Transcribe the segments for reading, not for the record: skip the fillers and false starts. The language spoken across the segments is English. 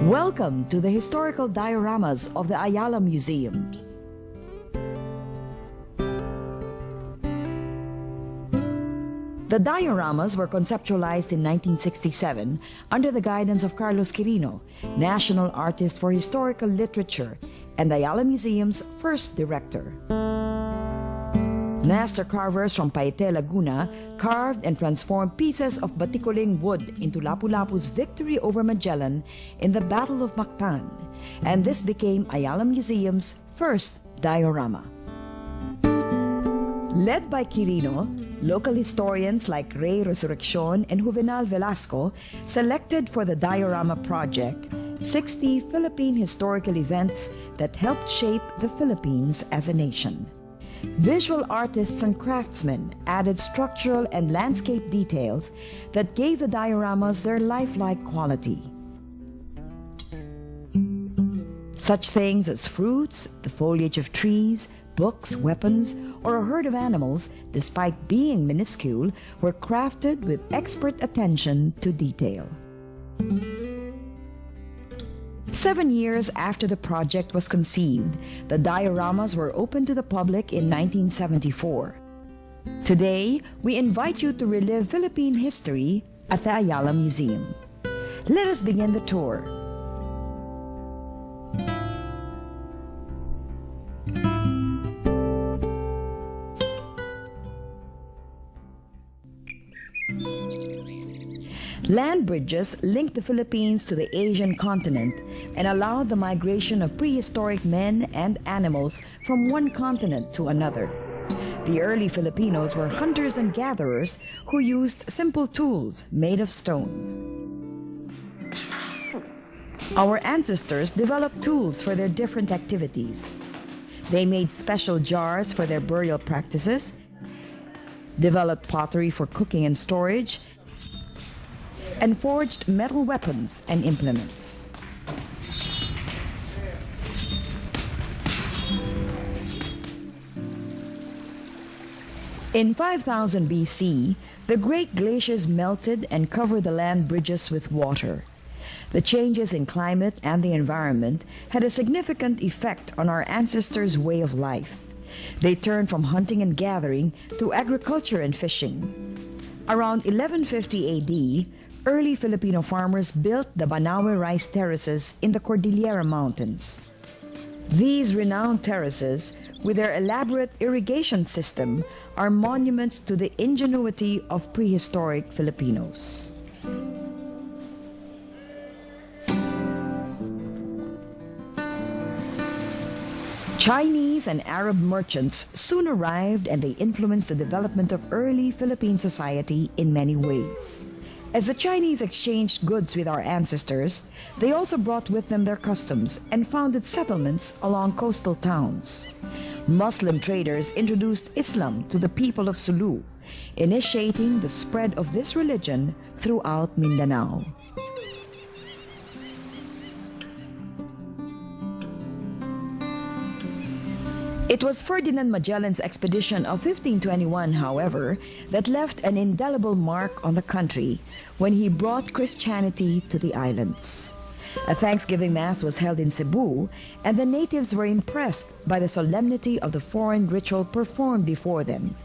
Welcome to the historical dioramas of the Ayala Museum. The dioramas were conceptualized in 1967 under the guidance of Carlos Quirino, National Artist for Historical Literature and Ayala Museum's first director. Master carvers from Paite, Laguna carved and transformed pieces of batikuling wood into Lapu-Lapu's victory over Magellan in the Battle of Mactan, and this became Ayala Museum's first diorama. Led by Quirino, local historians like Rey Resurreccion and Juvenal Velasco selected for the diorama project 60 Philippine historical events that helped shape the Philippines as a nation. Visual artists and craftsmen added structural and landscape details that gave the dioramas their lifelike quality. Such things as fruits, the foliage of trees, books, weapons, or a herd of animals, despite being minuscule, were crafted with expert attention to detail. 7 years after the project was conceived, the dioramas were opened to the public in 1974. Today, we invite you to relive Philippine history at the Ayala Museum. Let us begin the tour. Land bridges linked the Philippines to the Asian continent and allowed the migration of prehistoric men and animals from one continent to another. The early Filipinos were hunters and gatherers who used simple tools made of stone. Our ancestors developed tools for their different activities. They made special jars for their burial practices, developed pottery for cooking and storage, and forged metal weapons and implements. In 5000 BC, the great glaciers melted and covered the land bridges with water. The changes in climate and the environment had a significant effect on our ancestors' way of life. They turned from hunting and gathering to agriculture and fishing. Around 1150 AD, early Filipino farmers built the Banawe rice terraces in the Cordillera Mountains. These renowned terraces, with their elaborate irrigation system, are monuments to the ingenuity of prehistoric Filipinos. Chinese and Arab merchants soon arrived, and they influenced the development of early Philippine society in many ways. As the Chinese exchanged goods with our ancestors, they also brought with them their customs and founded settlements along coastal towns. Muslim traders introduced Islam to the people of Sulu, initiating the spread of this religion throughout Mindanao. It was Ferdinand Magellan's expedition of 1521, however, that left an indelible mark on the country when he brought Christianity to the islands. A Thanksgiving Mass was held in Cebu, and the natives were impressed by the solemnity of the foreign ritual performed before them.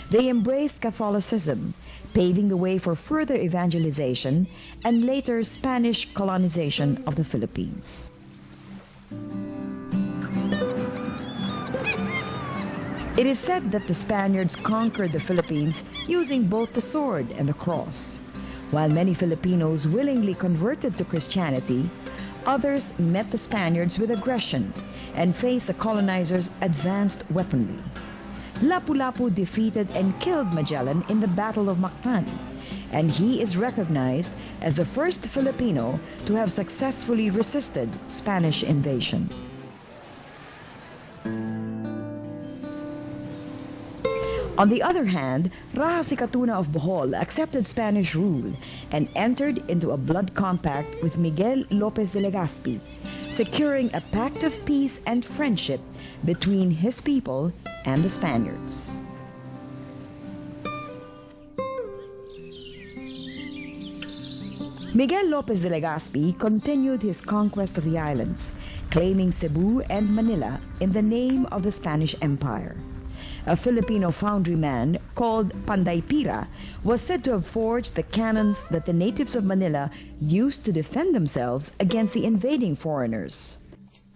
They embraced Catholicism, paving the way for further evangelization and later Spanish colonization of the Philippines. It is said that the Spaniards conquered the Philippines using both the sword and the cross. While many Filipinos willingly converted to Christianity, others met the Spaniards with aggression and faced the colonizers' advanced weaponry. Lapu-Lapu defeated and killed Magellan in the Battle of Mactan, and he is recognized as the first Filipino to have successfully resisted Spanish invasion. On the other hand, Raja Sikatuna of Bohol accepted Spanish rule and entered into a blood compact with Miguel Lopez de Legazpi, securing a pact of peace and friendship between his people and the Spaniards. Miguel Lopez de Legazpi continued his conquest of the islands, claiming Cebu and Manila in the name of the Spanish Empire. A Filipino foundryman called Panday Pira was said to have forged the cannons that the natives of Manila used to defend themselves against the invading foreigners.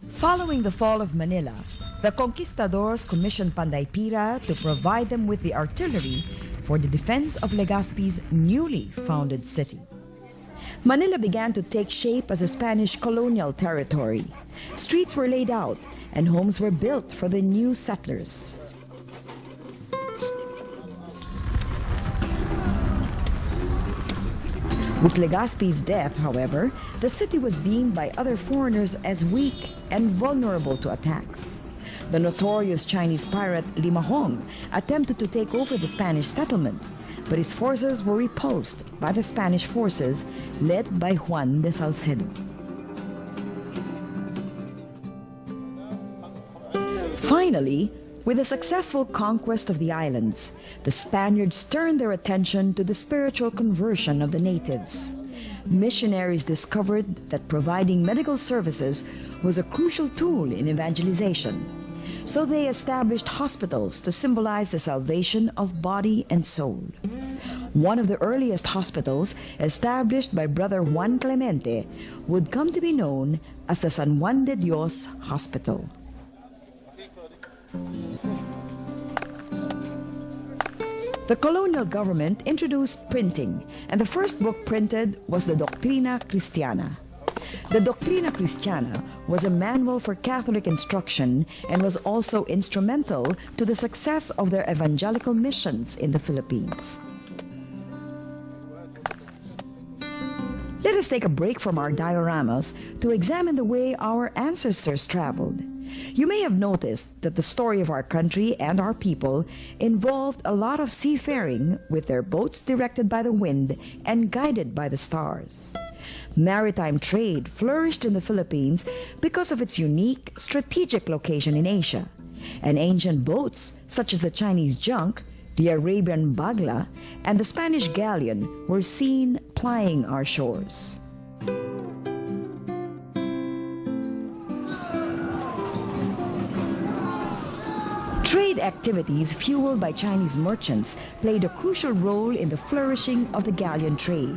Following the fall of Manila, the conquistadors commissioned Panday Pira to provide them with the artillery for the defense of Legazpi's newly founded city. Manila began to take shape as a Spanish colonial territory. Streets were laid out and homes were built for the new settlers. With Legazpi's death, however, the city was deemed by other foreigners as weak and vulnerable to attacks. The notorious Chinese pirate Limahong attempted to take over the Spanish settlement, but his forces were repulsed by the Spanish forces led by Juan de Salcedo. Finally, with the successful conquest of the islands, the Spaniards turned their attention to the spiritual conversion of the natives. Missionaries discovered that providing medical services was a crucial tool in evangelization. So they established hospitals to symbolize the salvation of body and soul. One of the earliest hospitals, established by Brother Juan Clemente, would come to be known as the San Juan de Dios Hospital. The colonial government introduced printing, and the first book printed was the Doctrina Christiana. The Doctrina Christiana was a manual for Catholic instruction and was also instrumental to the success of their evangelical missions in the Philippines. Let us take a break from our dioramas to examine the way our ancestors traveled. You may have noticed that the story of our country and our people involved a lot of seafaring, with their boats directed by the wind and guided by the stars. Maritime trade flourished in the Philippines because of its unique strategic location in Asia, and ancient boats such as the Chinese junk, the Arabian bagla, and the Spanish galleon were seen plying our shores. Trade activities fueled by Chinese merchants played a crucial role in the flourishing of the galleon trade.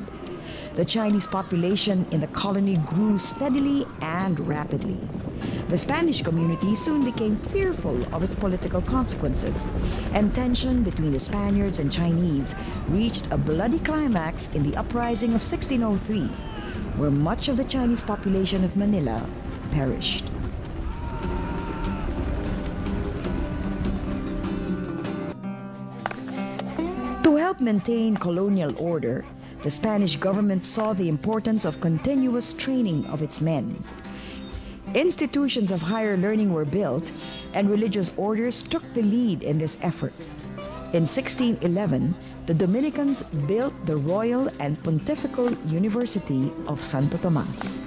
The Chinese population in the colony grew steadily and rapidly. The Spanish community soon became fearful of its political consequences, and tension between the Spaniards and Chinese reached a bloody climax in the uprising of 1603, where much of the Chinese population of Manila perished. To help maintain colonial order, the Spanish government saw the importance of continuous training of its men. Institutions of higher learning were built, and religious orders took the lead in this effort. In 1611, the Dominicans built the Royal and Pontifical University of Santo Tomas.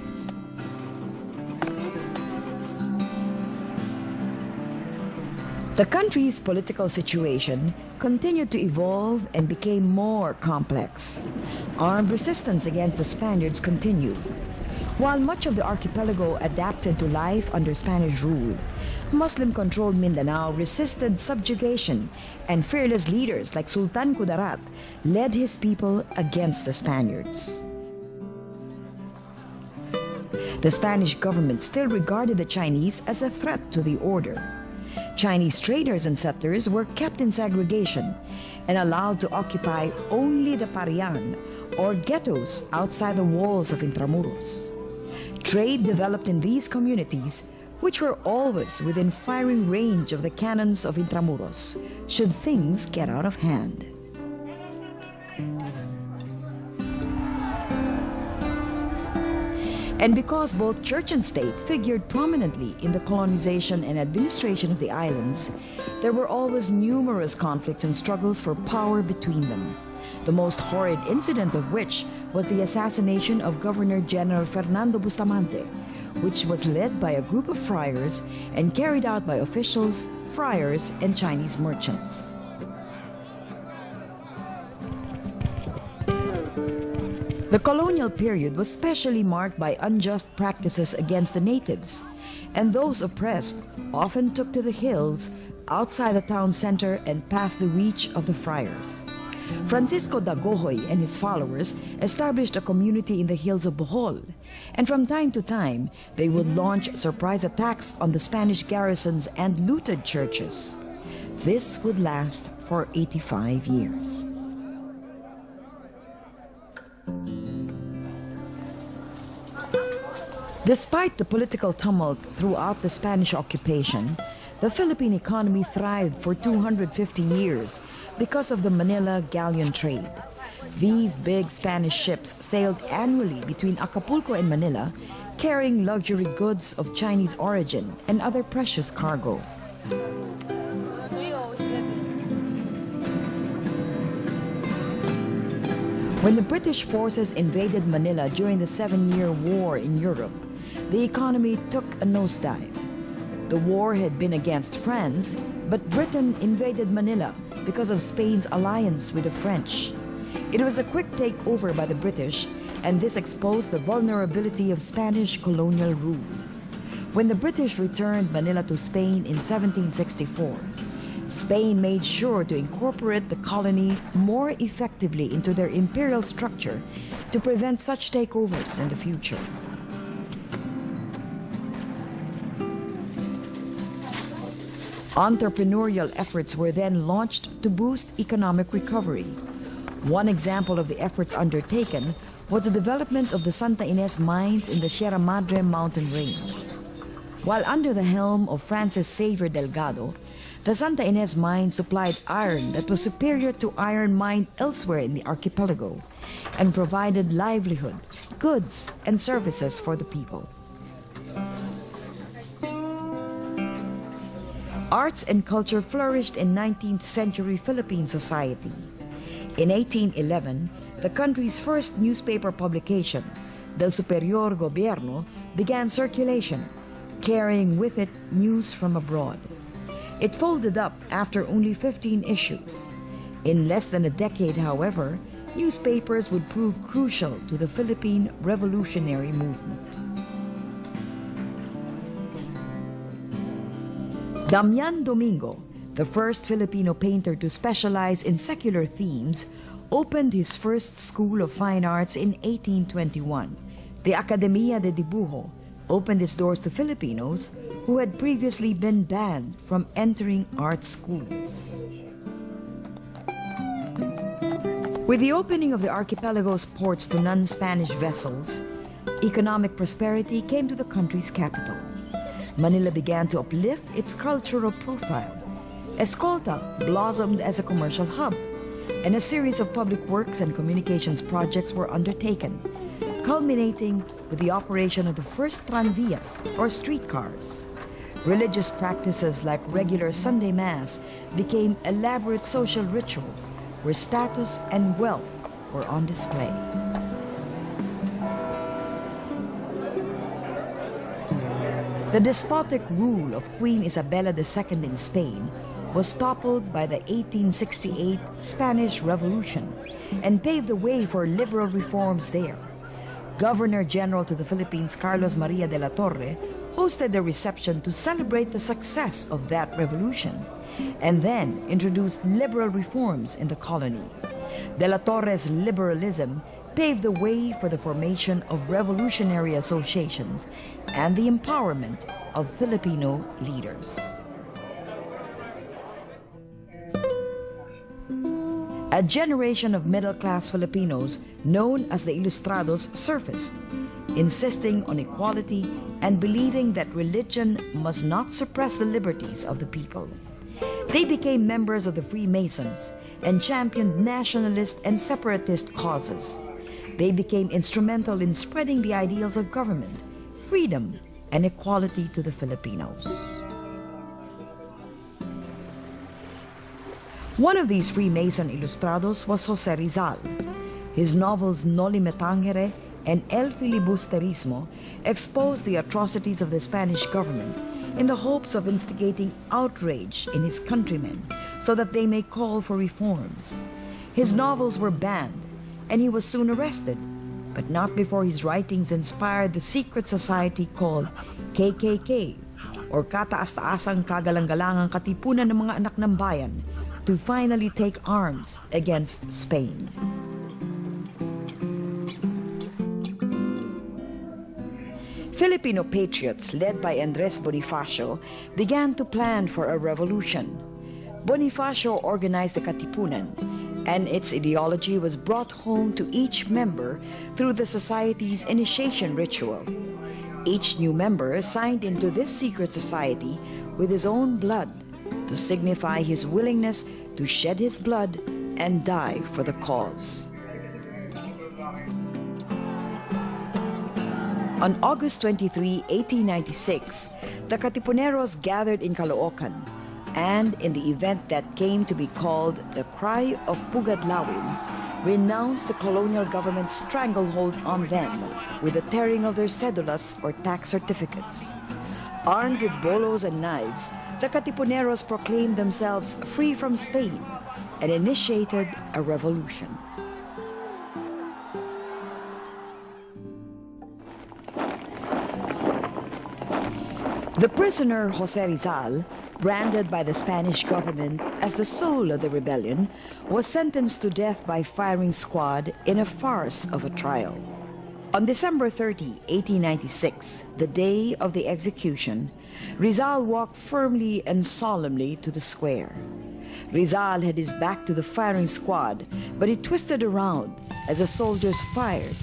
The country's political situation continued to evolve and became more complex. Armed resistance against the Spaniards continued. While much of the archipelago adapted to life under Spanish rule, Muslim-controlled Mindanao resisted subjugation, and fearless leaders like Sultan Kudarat led his people against the Spaniards. The Spanish government still regarded the Chinese as a threat to the order. Chinese traders and settlers were kept in segregation and allowed to occupy only the parian, or ghettos, outside the walls of Intramuros. Trade developed in these communities, which were always within firing range of the cannons of Intramuros, should things get out of hand. And because both church and state figured prominently in the colonization and administration of the islands, there were always numerous conflicts and struggles for power between them. The most horrid incident of which was the assassination of Governor General Fernando Bustamante, which was led by a group of friars and carried out by officials, friars, and Chinese merchants. The colonial period was specially marked by unjust practices against the natives, and those oppressed often took to the hills outside the town center and past the reach of the friars. Francisco Dagohoy and his followers established a community in the hills of Bohol, and from time to time they would launch surprise attacks on the Spanish garrisons and looted churches. This would last for 85 years. Despite the political tumult throughout the Spanish occupation, the Philippine economy thrived for 250 years because of the Manila galleon trade. These big Spanish ships sailed annually between Acapulco and Manila, carrying luxury goods of Chinese origin and other precious cargo. When the British forces invaded Manila during the 7-Year War in Europe, the economy took a nosedive. The war had been against France, but Britain invaded Manila because of Spain's alliance with the French. It was a quick takeover by the British, and this exposed the vulnerability of Spanish colonial rule. When the British returned Manila to Spain in 1764, Spain made sure to incorporate the colony more effectively into their imperial structure to prevent such takeovers in the future. Entrepreneurial efforts were then launched to boost economic recovery. One example of the efforts undertaken was the development of the Santa Ynez mines in the Sierra Madre mountain range. While under the helm of Francis Xavier Delgado, the Santa Ynez mine supplied iron that was superior to iron mined elsewhere in the archipelago and provided livelihood, goods, and services for the people. Arts and culture flourished in 19th century Philippine society. In 1811, the country's first newspaper publication, Del Superior Gobierno, began circulation, carrying with it news from abroad. It folded up after only 15 issues. In less than a decade, however, newspapers would prove crucial to the Philippine revolutionary movement. Damian Domingo, the first Filipino painter to specialize in secular themes, opened his first school of fine arts in 1821. The Academia de Dibujo opened its doors to Filipinos who had previously been banned from entering art schools. With the opening of the archipelago's ports to non-Spanish vessels, economic prosperity came to the country's capital. Manila began to uplift its cultural profile. Escolta blossomed as a commercial hub, and a series of public works and communications projects were undertaken, culminating with the operation of the first tranvías, or streetcars. Religious practices like regular Sunday Mass became elaborate social rituals where status and wealth were on display. The despotic rule of Queen Isabella II in Spain was toppled by the 1868 Spanish Revolution and paved the way for liberal reforms there. Governor-General to the Philippines Carlos Maria de la Torre hosted a reception to celebrate the success of that revolution and then introduced liberal reforms in the colony. De la Torre's liberalism paved the way for the formation of revolutionary associations and the empowerment of Filipino leaders. A generation of middle-class Filipinos known as the Ilustrados surfaced, insisting on equality and believing that religion must not suppress the liberties of the people. They became members of the Freemasons and championed nationalist and separatist causes. They became instrumental in spreading the ideals of government, freedom, and equality to the Filipinos. One of these Freemason Ilustrados was Jose Rizal. His novels Noli Me Tangere and El Filibusterismo exposed the atrocities of the Spanish government in the hopes of instigating outrage in his countrymen so that they may call for reforms. His novels were banned, and he was soon arrested, but not before his writings inspired the secret society called KKK, or Kataas-Taasang Kagalang-galangang Katipunan ng mga Anak ng Bayan, to finally take arms against Spain. Filipino patriots led by Andres Bonifacio began to plan for a revolution. Bonifacio organized the Katipunan, and its ideology was brought home to each member through the society's initiation ritual. Each new member signed into this secret society with his own blood to signify his willingness to shed his blood and die for the cause. On August 23, 1896, the Katipuneros gathered in Caloocan, and in the event that came to be called the Cry of Pugadlawin, renounced the colonial government's stranglehold on them with the tearing of their cedulas or tax certificates. Armed with bolos and knives, the Katipuneros proclaimed themselves free from Spain and initiated a revolution. The prisoner Jose Rizal, branded by the Spanish government as the soul of the rebellion, was sentenced to death by firing squad in a farce of a trial. On December 30, 1896, the day of the execution, Rizal walked firmly and solemnly to the square. Rizal had his back to the firing squad, but he twisted around as the soldiers fired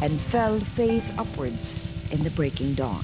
and fell face upwards in the breaking dawn.